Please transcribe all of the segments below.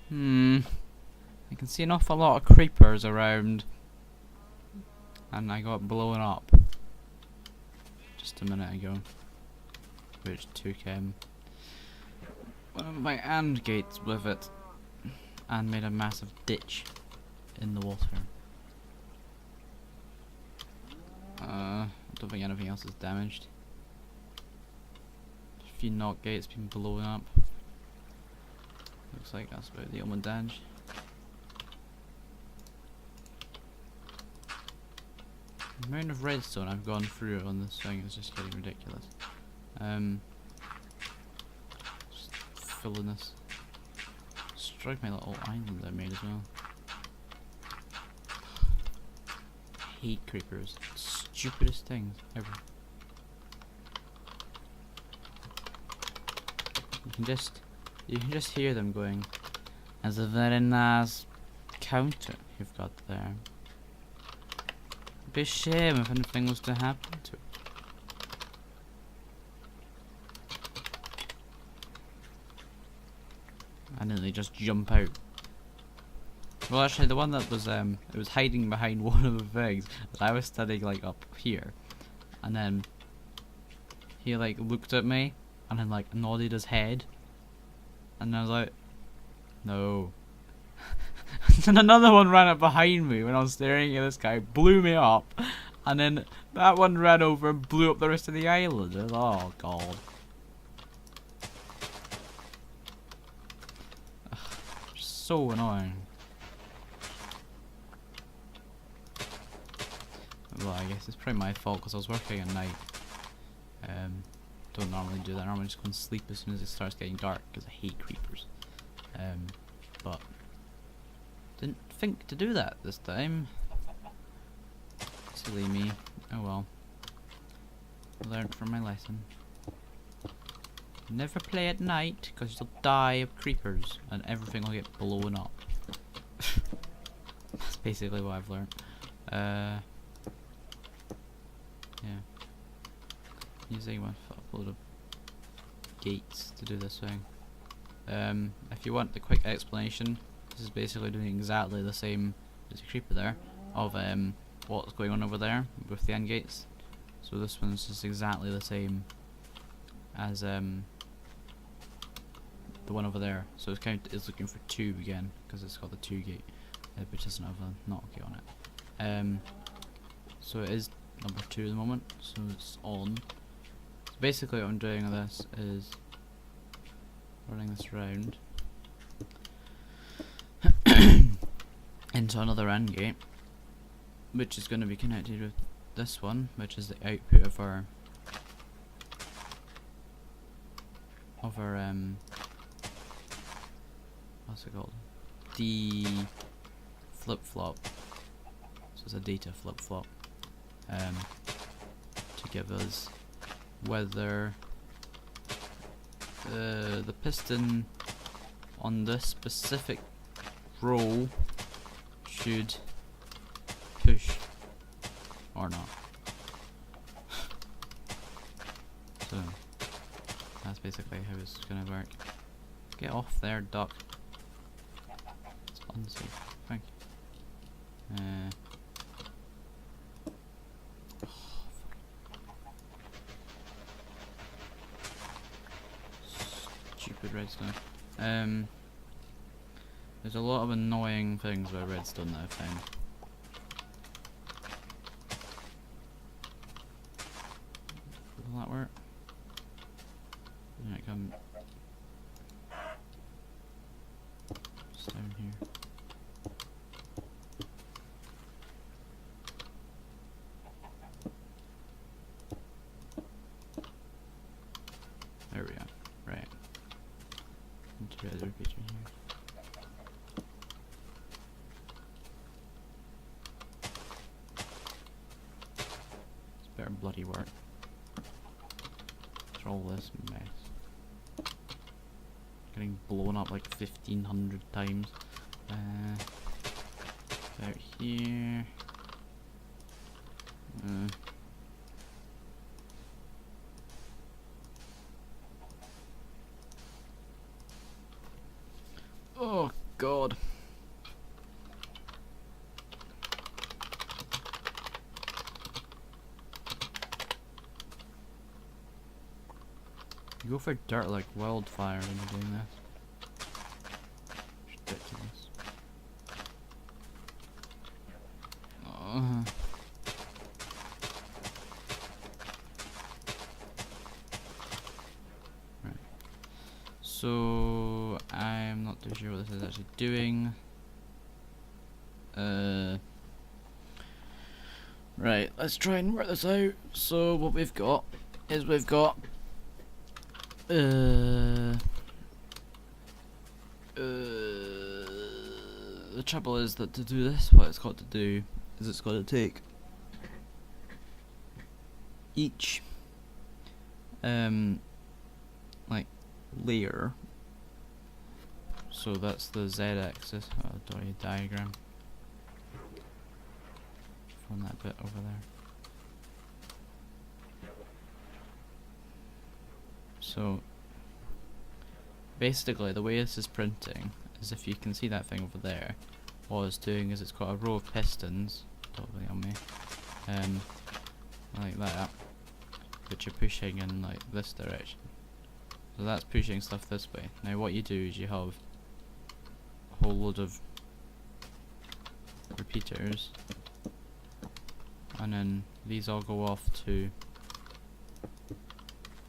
I can see an awful lot of creepers around. And I got blown up just a minute ago. Which took one of my AND gates with it. And made a massive ditch in the water. I don't think anything else is damaged. A few knock gates been blown up. Looks like that's about the only damage. The amount of redstone I've gone through on this thing is just getting ridiculous. Just filling this. Destroyed my little island I made as well. I hate creepers. Stupidest things ever. You can just hear them going. That's a very nice counter you've got there. It'd be a shame if anything was to happen to it. And then they just jump out. Well, actually, the one that was it was hiding behind one of the things. I was standing like up here, and then he like looked at me, and then like nodded his head, and I was like, no. And another one ran up behind me when I was staring at this guy, blew me up, and then that one ran over and blew up the rest of the island. Was, oh god. Ugh, so annoying. Well, I guess it's probably my fault because I was working at night. Don't normally do that. I normally just go and sleep as soon as it starts getting dark because I hate creepers. But didn't think to do that this time. Silly me. Oh well. Learned from my lesson. Never play at night because you'll die of creepers and everything will get blown up. That's basically what I've learned. Yeah. Using my upload of gates to do this thing. If you want the quick explanation, this is basically doing exactly the same as a creeper there of what's going on over there with the end gates. So this one's just exactly the same as the one over there. So it's looking for 2 again because it's got the 2 gate, which doesn't have a knock gate on it. So it is number 2 at the moment, so it's on. So basically what I'm doing with this is running this round into another AND gate, which is going to be connected with this one, which is the output of our what's it called? The flip-flop. So it's a data flip-flop. To give us whether the piston on this specific row should push or not. So that's basically how it's gonna work. Get off there, duck. It's unsafe. Thank you. Stupid redstone. There's a lot of annoying things about redstone that I've found. Will that work? Doesn't it come just down here? There we are. Right. Into the other picture here. It's better bloody work. Control this mess. Getting blown up like 1,500 times. Out here. Oh God. You go for dirt like wildfire when you're doing this. It's ridiculous. Oh. Right. So I'm not too sure what this is actually doing. Right, let's try and work this out. So what we've got is the trouble is that to do this, what it's got to do is it's got to take each like layer. So that's the z-axis. I'll draw you a diagram from that bit over there. So basically the way this is printing is, if you can see that thing over there, what it's doing is it's got a row of pistons, totally on me, like that, which are pushing in like this direction. So that's pushing stuff this way. Now what you do is you have a whole load of repeaters, and then these all go off to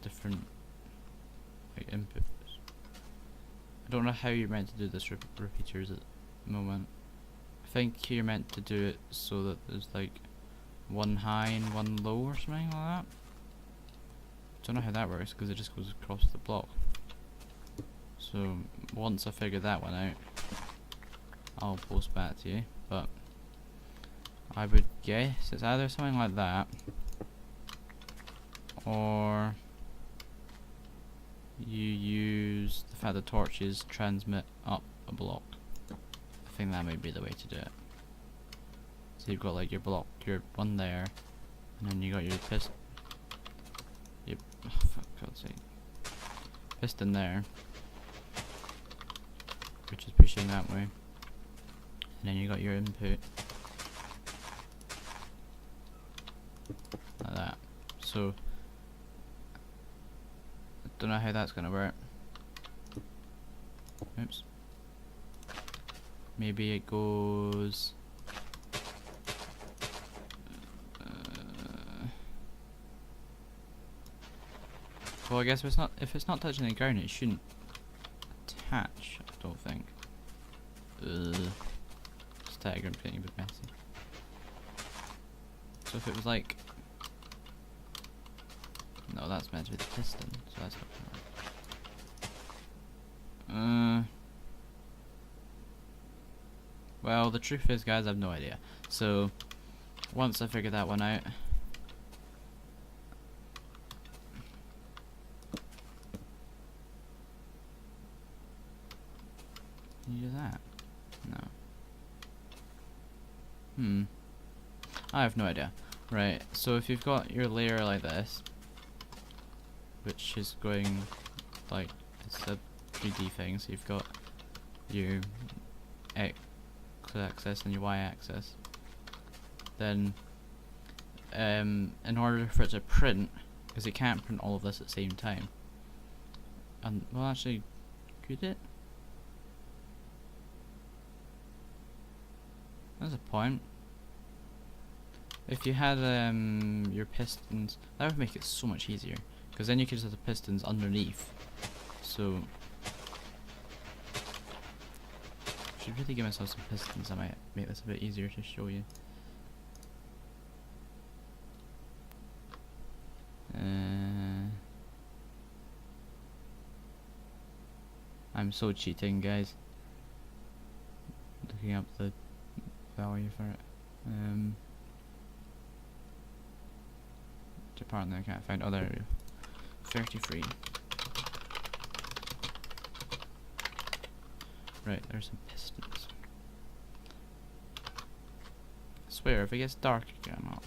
different like inputs. I don't know how you're meant to do this repeaters at the moment. I think you're meant to do it so that there's like one high and one low or something like that. Don't know how that works because it just goes across the block. So once I figure that one out, I'll post back to you. But I would guess it's either something like that, or you use the fact that torches transmit up a block. I think that might be the way to do it. So you've got like your block, your one there, and then you got your piston. Oh, for God's sake. Piston there, which is pushing that way, and then you got your input like that. So I don't know how that's gonna work. Oops. Maybe it goes well, I guess if it's not touching the ground, it shouldn't attach, I don't think. This diagram's getting a bit messy. So if it was like, no, that's meant to be the piston, so that's not gonna work. Well, the truth is, guys, I have no idea. So once I figure that one out, can you do that? No. I have no idea. Right, so if you've got your layer like this, which is going like, it's a 3D thing, so you've got your x-axis and your y-axis, then in order for it to print, because it can't print all of this at the same time, and well, actually, could it? There's a point. If you had your pistons, that would make it so much easier, because then you could just have the pistons underneath. So I should really give myself some pistons. I might make this a bit easier to show you. I'm so cheating, guys. Looking up the value for it. Apparently I can't find other 33. Right, there's some pistons. I swear, if it gets dark again, I'll...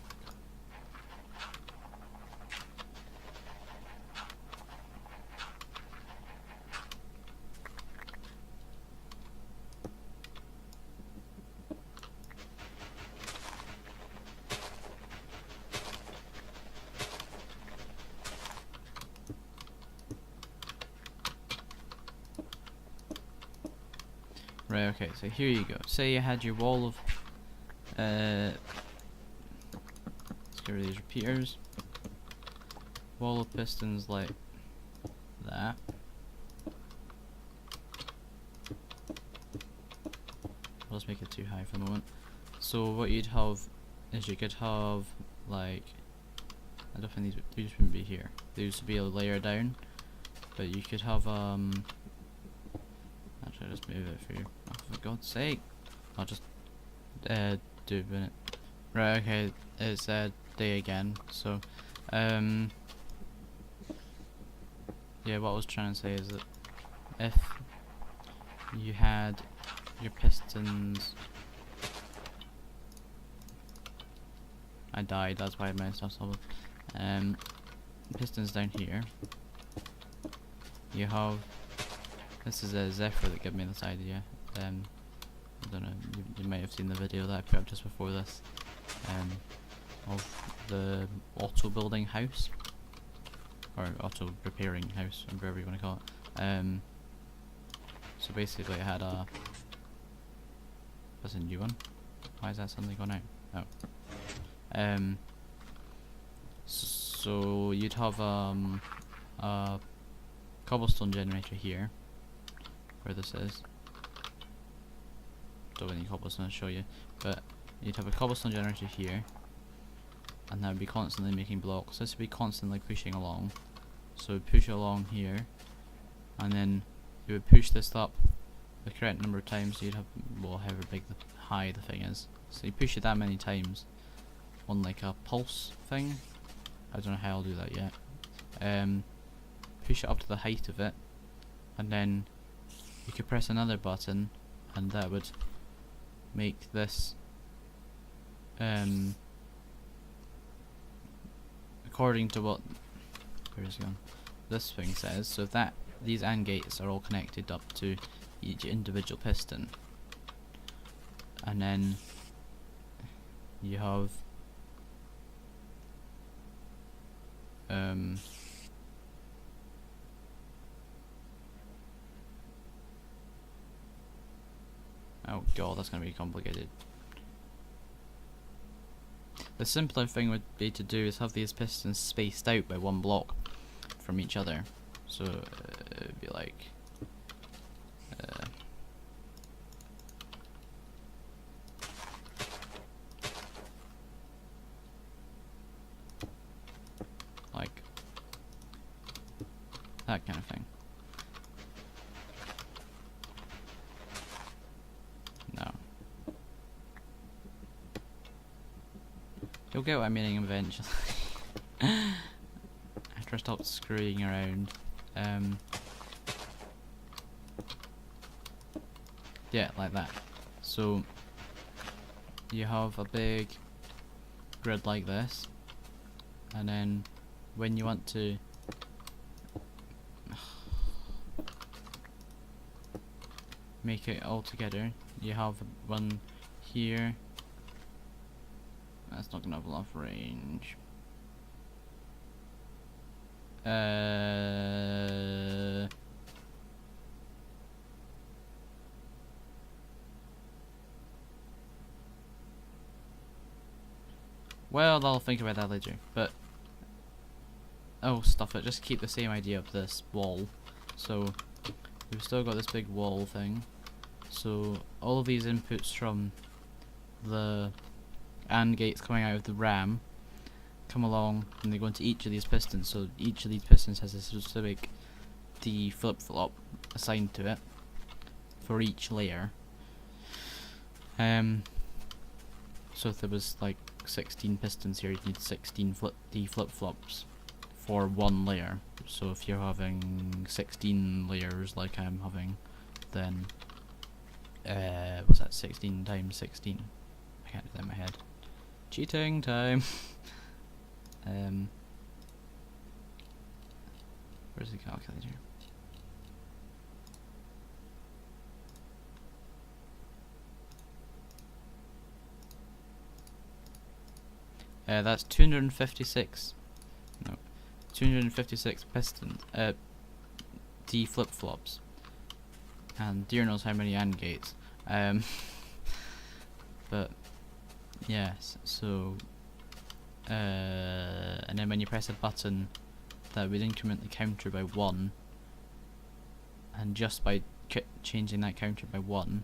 Right, okay, so here you go. Say you had your wall of let's get rid of these repeaters. Wall of pistons like that. Let's make it too high for the moment. So what you'd have is you could have like, I don't think these wouldn't be here. These would be a layer down, but you could have actually just move it for you. Oh, for God's sake! I'll just do a minute. Right, okay, it's day again. So yeah, what I was trying to say is that if you had your pistons, I died, that's why I messed up something. Pistons down here. You have, this is a Zephyr that gave me this idea. I don't know, you might have seen the video that I put up just before this, of the auto building house, or auto repairing house, or whatever you want to call it. So basically I had a, was it Euan? Why is that suddenly gone out? Oh. So you'd have a cobblestone generator here, where this is. Don't have any cobblestone to show you, but you'd have a cobblestone generator here, and that would be constantly making blocks. This would be constantly pushing along. So it'd push along here, and then you would push this up the correct number of times. So you'd have, well, however big high the thing is. So you push it that many times on like a pulse thing. I don't know how I'll do that yet. Push it up to the height of it, and then you could press another button, and that would make this according to what, where is it gone? This thing says. So that these AND gates are all connected up to each individual piston, and then you have oh god, that's gonna be complicated. The simpler thing would be to do is have these pistons spaced out by one block from each other. So it'd be like that kind of thing. No. You'll get what I'm meaning eventually. After I stop screwing around. Yeah, like that. So you have a big grid like this, and then when you want to make it all together, you have one here. That's not gonna have enough range. Well, I'll think about that later, but oh, stuff it, just keep the same idea of this wall. So we've still got this big wall thing. So all of these inputs from the AND gates coming out of the RAM come along, and they go into each of these pistons. So each of these pistons has a specific D flip-flop assigned to it for each layer. So if there was like 16 pistons here, you'd need 16 D flip-flops for one layer. So if you're having 16 layers like I'm having, then what's that, 16 times 16? I can't do that in my head. Cheating time. Where's the calculator? That's 256. No, 256 piston D flip-flops and dear knows how many AND gates. But yes, so and then when you press a button that would increment the counter by 1, and just by changing that counter by 1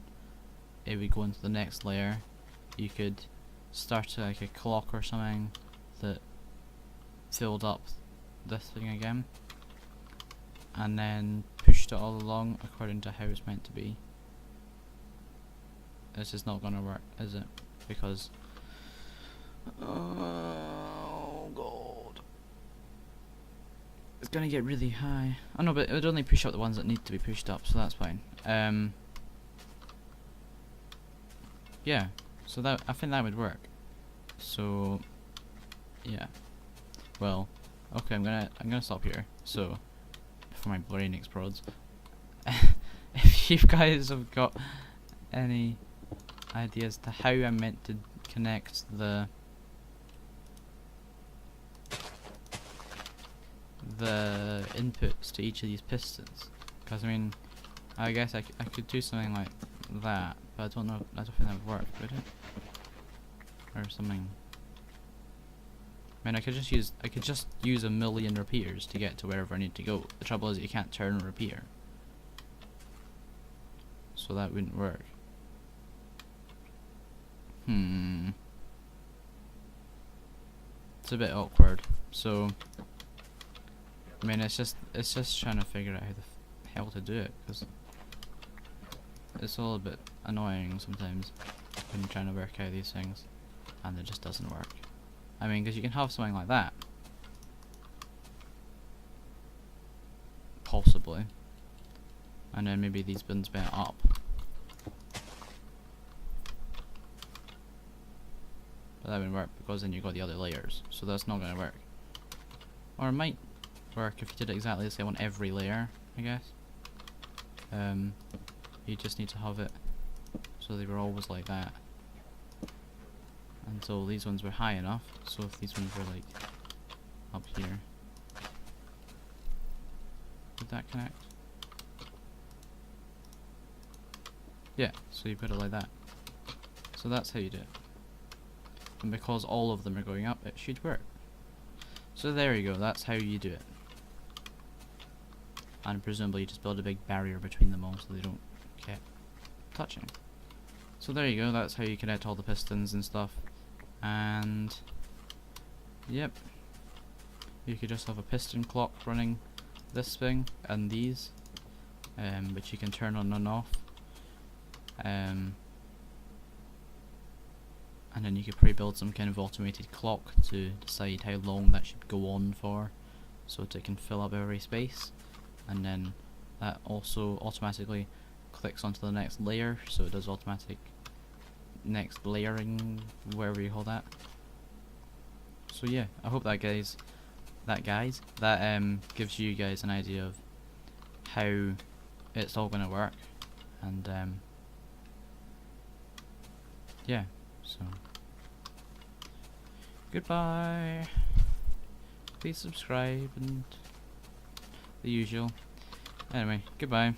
it would go into the next layer. You could start like a clock or something that filled up this thing again, and then pushed it all along according to how it's meant to be. This is not gonna work, is it? Because oh god, it's gonna get really high. I know, but it would only push up the ones that need to be pushed up, so that's fine. Yeah, so that, I think that would work. So yeah, well, okay, I'm gonna stop here. So before my brain explodes, if you guys have got any ideas to how I'm meant to connect the inputs to each of these pistons, because I mean, I guess I could do something like that, but I don't know. I don't think that would work, would it? Or something. I mean, I could just use a million repeaters to get to wherever I need to go. The trouble is you can't turn a repeater, so that wouldn't work. It's a bit awkward. So I mean, it's just trying to figure out how the hell to do it, because it's all a bit annoying sometimes when you're trying to work out these things and it just doesn't work. I mean, because you can have something like that, possibly, and then maybe these bins went up. But that wouldn't work, because then you've got the other layers, so that's not going to work. Or it might work if you did it exactly the same on every layer, I guess. You just need to have it so they were always like that until these ones were high enough. So if these ones were like up here, would that connect? Yeah, so you put it like that. So that's how you do it. And because all of them are going up, it should work. So there you go, that's how you do it. And presumably you just build a big barrier between them all so they don't get touching. So there you go, that's how you connect all the pistons and stuff. And yep, you could just have a piston clock running this thing and these, which you can turn on and off. And then you could pre-build some kind of automated clock to decide how long that should go on for, so that it can fill up every space. And then that also automatically clicks onto the next layer, so it does automatic next layering, wherever you call that. So yeah, I hope that gives you guys an idea of how it's all gonna work. And yeah, so goodbye. Please subscribe and the usual. Anyway, goodbye.